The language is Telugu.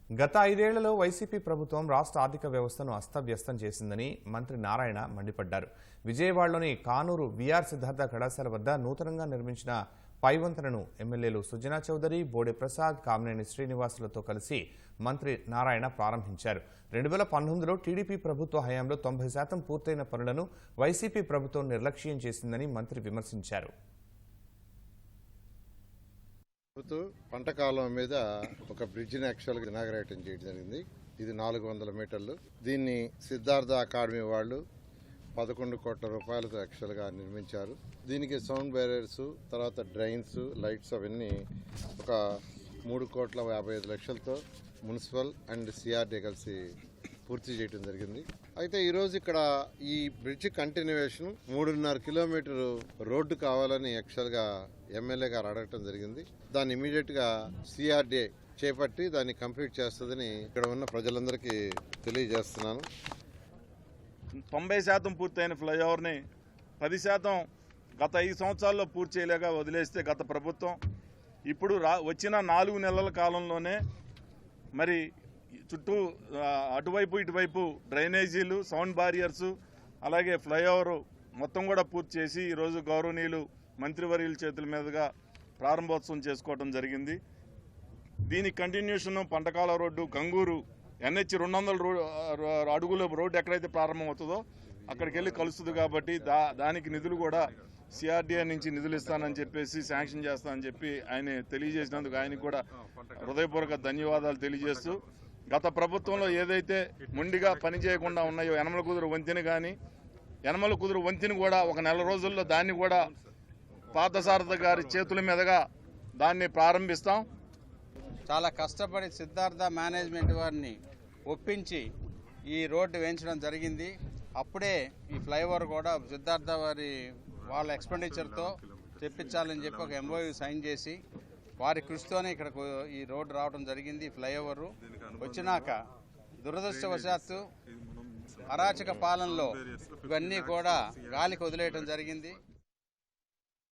గత 5 ఏళ్లలో వైసీపీ ప్రభుత్వం రాష్ట్ర ఆర్థిక వ్యవస్థను అస్తవ్యస్తం చేసిందని మంత్రి నారాయణ మండిపడ్డారు. విజయవాడలోని కానూరు విఆర్ సిద్ధార్థ కళాశాల వద్ద నూతనంగా నిర్మించిన పైవంతెనను ఎమ్మెల్యేలు సుజనా చౌదరి, బోడే ప్రసాద్, కామినేని శ్రీనివాసులతో కలిసి మంత్రి నారాయణ ప్రారంభించారు. 2019లో టీడీపీ ప్రభుత్వ హయాంలో 90% పూర్తయిన పనులను వైసీపీ ప్రభుత్వం నిర్లక్ష్యం చేసిందని మంత్రి విమర్శించారు. పంట కాలం మీద ఒక బ్రిడ్జిని యాక్చువల్గా ఇనాగరేట్ చేయడం జరిగింది. ఇది 400 మీటర్లు. దీన్ని సిద్ధార్థ అకాడమీ వాళ్ళు 11 కోట్ల రూపాయలతో యాక్చువల్గా నిర్మించారు. దీనికి సౌండ్ బ్యారియర్స్, తర్వాత డ్రైన్స్, లైట్స్ అవన్నీ ఒక 3,55 లక్షలతో మున్సిపల్ అండ్ సిఆర్డీ కలిసి పూర్తి చేయడం జరిగింది. అయితే ఈరోజు ఇక్కడ ఈ బ్రిడ్జ్ కంటిన్యూవేషన్ 3.5 కిలోమీటర్ రోడ్డు కావాలని యాక్చువల్గా ఎమ్మెల్యే గారు అడగటం జరిగింది. దాన్ని ఇమీడియట్ గా సిఆర్డీ చేపట్టి దాన్ని కంప్లీట్ చేస్తుందని ఇక్కడ ఉన్న ప్రజలందరికీ తెలియజేస్తున్నాను. 90% పూర్తయిన ఫ్లైఓవర్ని 10% గత 5 సంవత్సరాల్లో పూర్తి చేయలేక వదిలేస్తే గత ప్రభుత్వం ఇప్పుడు వచ్చిన 4 నెలల కాలంలోనే మరి చుట్టూ అటువైపు ఇటువైపు డ్రైనేజీలు, సౌండ్ బారియర్స్, అలాగే ఫ్లైఓవర్ మొత్తం కూడా పూర్తి చేసి ఈరోజు గౌరవనీయులు మంత్రివర్యుల చేతుల మీదుగా ప్రారంభోత్సవం చేసుకోవడం జరిగింది. దీని కంటిన్యూషన్ పంటకాల రోడ్డు గంగూరు NH 200 అడుగుల రోడ్డు ఎక్కడైతే ప్రారంభం అవుతుందో అక్కడికి వెళ్ళి కలుస్తుంది. కాబట్టి దానికి నిధులు కూడా సిఆర్డీఏ నుంచి నిధులు ఇస్తానని చెప్పేసి శాంక్షన్ చేస్తానని చెప్పి ఆయన తెలియజేసినందుకు ఆయనకు కూడా హృదయపూర్వక ధన్యవాదాలు తెలియజేస్తూ, గత ప్రభుత్వంలో ఏదైతే మొండిగా పనిచేయకుండా ఉన్నాయో యనమల కుదురు వంతెన కానీ, యనమల కుదురు వంతెన కూడా ఒక నెల రోజుల్లో దాన్ని కూడా పార్థసారథి గారి చేతుల మీదుగా దాన్ని ప్రారంభిస్తాం. చాలా కష్టపడి సిద్ధార్థ మేనేజ్మెంట్ వారిని ఒప్పించి ఈ రోడ్డు వేయించడం జరిగింది. అప్పుడే ఈ ఫ్లైఓవర్ కూడా సిద్ధార్థ వాళ్ళ ఎక్స్పెండిచర్తో తెప్పించాలని చెప్పి ఒక MOU సైన్ చేసి వారి కృషితోనే ఇక్కడ ఈ రోడ్డు రావడం జరిగింది. ఫ్లైఓవర్ వచ్చినాక దురదృష్టవశాత్తు అరాచక పాలనలో ఇవన్నీ కూడా గాలికి వదిలేయడం జరిగింది.